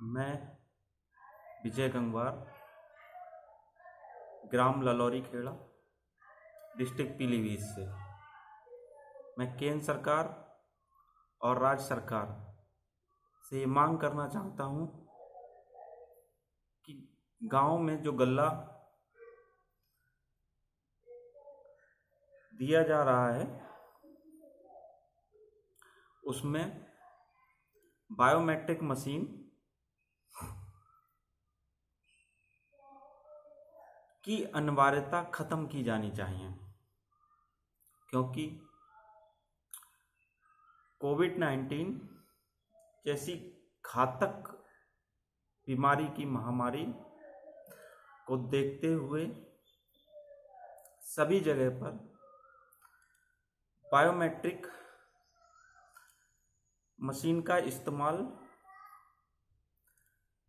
मैं विजय गंगवार, ग्राम ललौरी खेड़ा, डिस्ट्रिक्ट पीलीभीत से। मैं केंद्र सरकार और राज्य सरकार से ये मांग करना चाहता हूँ कि गांव में जो गल्ला दिया जा रहा है उसमें बायोमेट्रिक मशीन की अनिवार्यता खत्म की जानी चाहिए, क्योंकि कोविड-19 जैसी घातक बीमारी की महामारी को देखते हुए सभी जगह पर बायोमेट्रिक मशीन का इस्तेमाल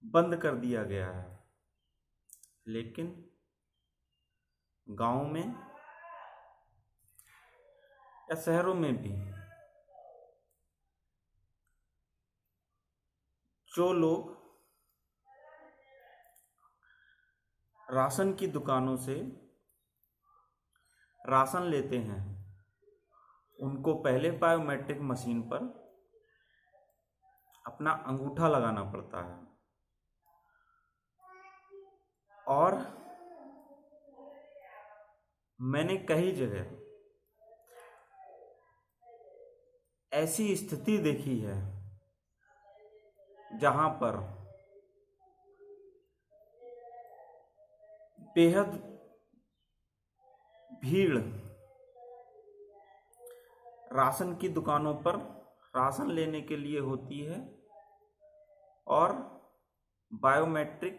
बंद कर दिया गया है। लेकिन गांव में या शहरों में भी जो लोग राशन की दुकानों से राशन लेते हैं उनको पहले बायोमेट्रिक मशीन पर अपना अंगूठा लगाना पड़ता है और मैंने कई जगह ऐसी स्थिति देखी है जहां पर बेहद भीड़ राशन की दुकानों पर राशन लेने के लिए होती है और बायोमेट्रिक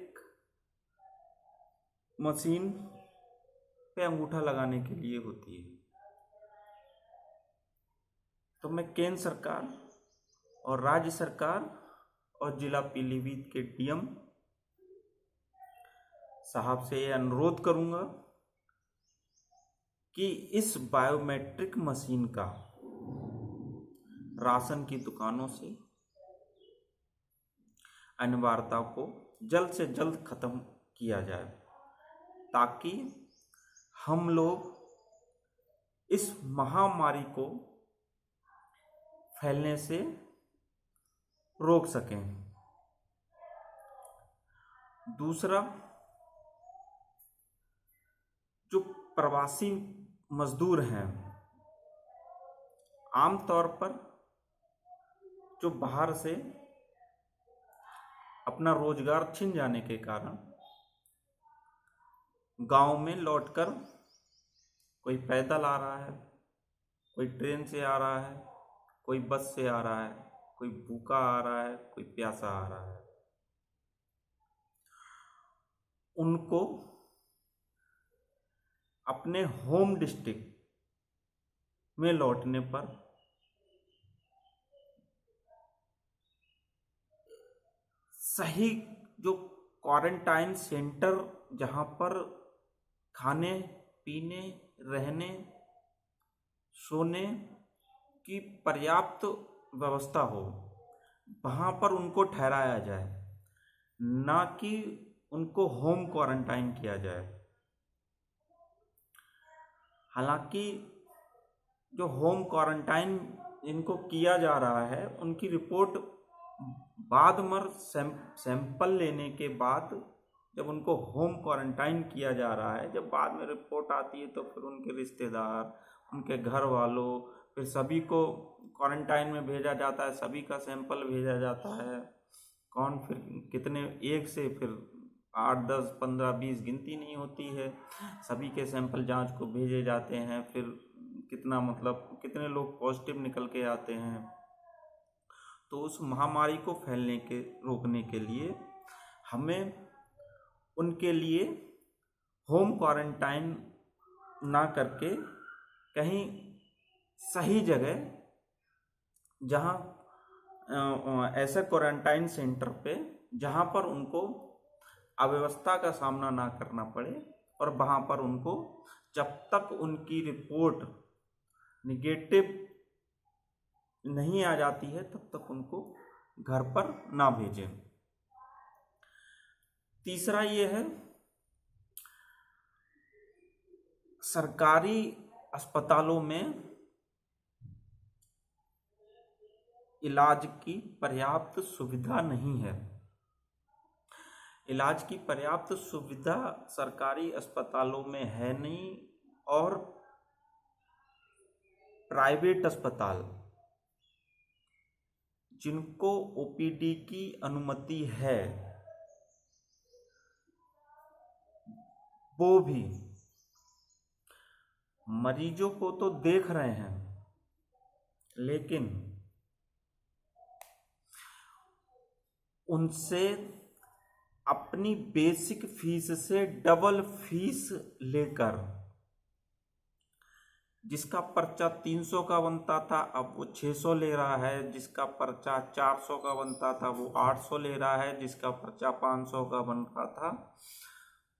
मशीन पे अंगूठा लगाने के लिए होती है। तो मैं केंद्र सरकार और राज्य सरकार और जिला पीलीभीत के डीएम साहब से ये अनुरोध करूंगा कि इस बायोमेट्रिक मशीन का राशन की दुकानों से अनिवार्यता को जल्द से जल्द खत्म किया जाए, ताकि हम लोग इस महामारी को फैलने से रोक सकें। दूसरा, जो प्रवासी मजदूर हैं, आमतौर पर जो बाहर से अपना रोजगार छिन जाने के कारण गांव में लौटकर कोई पैदल आ रहा है, कोई ट्रेन से आ रहा है, कोई बस से आ रहा है, कोई भूखा आ रहा है, कोई प्यासा आ रहा है, उनको अपने होम डिस्ट्रिक्ट में लौटने पर सही जो क्वारंटाइन सेंटर जहां पर खाने पीने रहने सोने की पर्याप्त व्यवस्था हो, वहां पर उनको ठहराया जाए, ना कि उनको होम क्वारंटाइन किया जाए। हालांकि जो होम क्वारंटाइन इनको किया जा रहा है उनकी रिपोर्ट बाद में सैंपल लेने के बाद जब उनको होम क्वारंटाइन किया जा रहा है, जब बाद में रिपोर्ट आती है तो फिर उनके रिश्तेदार, उनके घर वालों, फिर सभी को क्वारंटाइन में भेजा जाता है, सभी का सैंपल भेजा जाता है। कौन फिर कितने, एक से फिर 8, 10, 15, 20 गिनती नहीं होती है, सभी के सैंपल जांच को भेजे जाते हैं। फिर कितने लोग पॉजिटिव निकल के आते हैं। तो उस महामारी को फैलने के रोकने के लिए हमें उनके लिए होम क्वारंटाइन ना करके कहीं सही जगह, जहां ऐसे क्वारंटाइन सेंटर पे जहां पर उनको अव्यवस्था का सामना ना करना पड़े, और वहां पर उनको जब तक उनकी रिपोर्ट निगेटिव नहीं आ जाती है तब तक उनको घर पर ना भेजें। तीसरा ये है, सरकारी अस्पतालों में इलाज की पर्याप्त सुविधा नहीं है। इलाज की पर्याप्त सुविधा सरकारी अस्पतालों में है नहीं, और प्राइवेट अस्पताल जिनको ओपीडी की अनुमति है वो भी मरीजों को तो देख रहे हैं, लेकिन उनसे अपनी बेसिक फीस से डबल फीस लेकर, जिसका पर्चा 300 का बनता था अब वो 600 ले रहा है, जिसका पर्चा 400 का बनता था वो 800 ले रहा है, जिसका पर्चा 500 का बन रहा था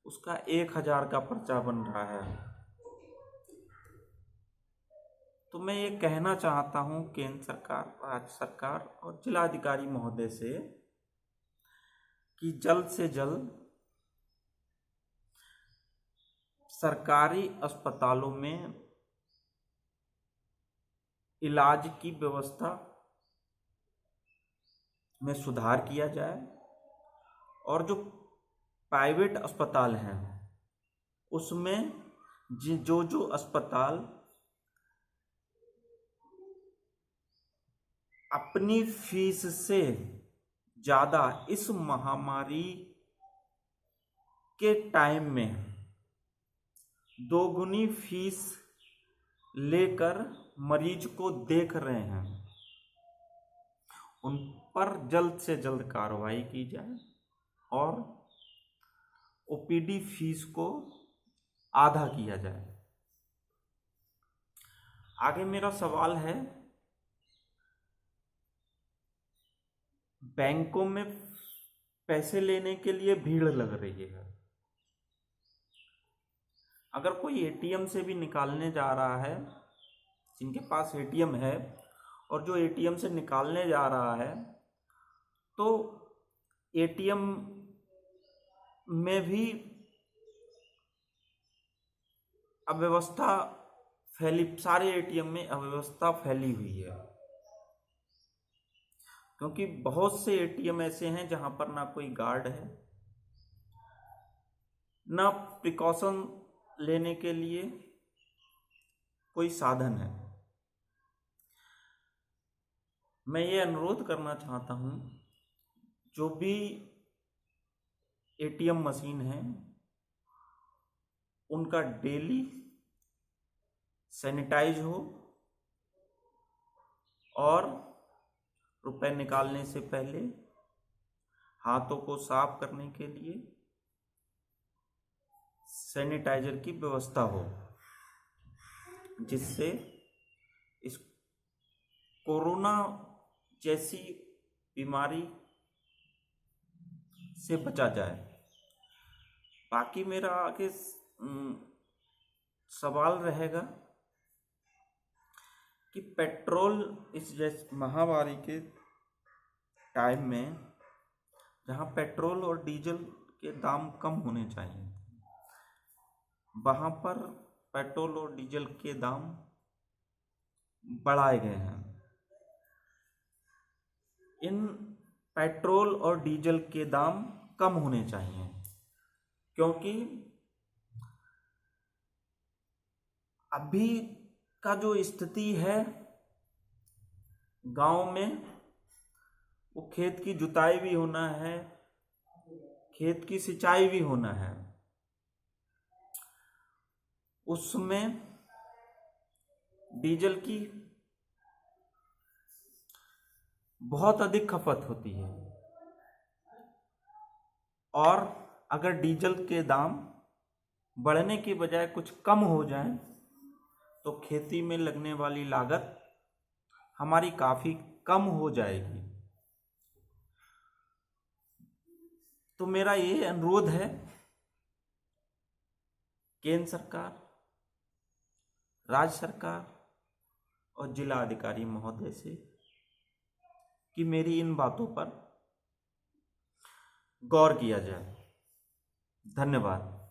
उसका 1000 का पर्चा बन रहा है। तो मैं ये कहना चाहता हूँ केंद्र सरकार, राज्य सरकार और जिलाधिकारी महोदय से कि जल्द से जल्द सरकारी अस्पतालों में इलाज की व्यवस्था में सुधार किया जाए, और जो प्राइवेट अस्पताल हैं उसमें जो अस्पताल अपनी फीस से ज़्यादा इस महामारी के टाइम में दोगुनी फीस लेकर मरीज को देख रहे हैं, उन पर जल्द से जल्द कार्रवाई की जाए और ओपीडी फीस को आधा किया जाए। आगे मेरा सवाल है, बैंकों में पैसे लेने के लिए भीड़ लग रही है। अगर कोई एटीएम से भी निकालने जा रहा है, जिनके पास एटीएम है और जो एटीएम से निकालने जा रहा है, तो एटीएम में भी अव्यवस्था फैली, सारे एटीएम में अव्यवस्था फैली हुई है, क्योंकि बहुत से एटीएम ऐसे हैं जहां पर ना कोई गार्ड है, ना प्रिकॉशन लेने के लिए कोई साधन है। मैं ये अनुरोध करना चाहता हूं, जो भी एटीएम मशीन है उनका डेली सैनिटाइज हो, और रुपए निकालने से पहले हाथों को साफ करने के लिए सैनिटाइजर की व्यवस्था हो, जिससे इस कोरोना जैसी बीमारी से बचा जाए। बाकी मेरा आगे सवाल रहेगा कि पेट्रोल इस जैसे महामारी के टाइम में, जहां पेट्रोल और डीजल के दाम कम होने चाहिए, वहां पर पेट्रोल और डीजल के दाम बढ़ाए गए हैं। इन पेट्रोल और डीजल के दाम कम होने चाहिए, क्योंकि अभी का जो स्थिति है गांव में, वो खेत की जुताई भी होना है, खेत की सिंचाई भी होना है, उसमें डीजल की बहुत अधिक खपत होती है, और अगर डीजल के दाम बढ़ने की बजाय कुछ कम हो जाए तो खेती में लगने वाली लागत हमारी काफ़ी कम हो जाएगी। तो मेरा ये अनुरोध है केंद्र सरकार, राज्य सरकार और जिला अधिकारी महोदय से कि मेरी इन बातों पर गौर किया जाए। धन्यवाद।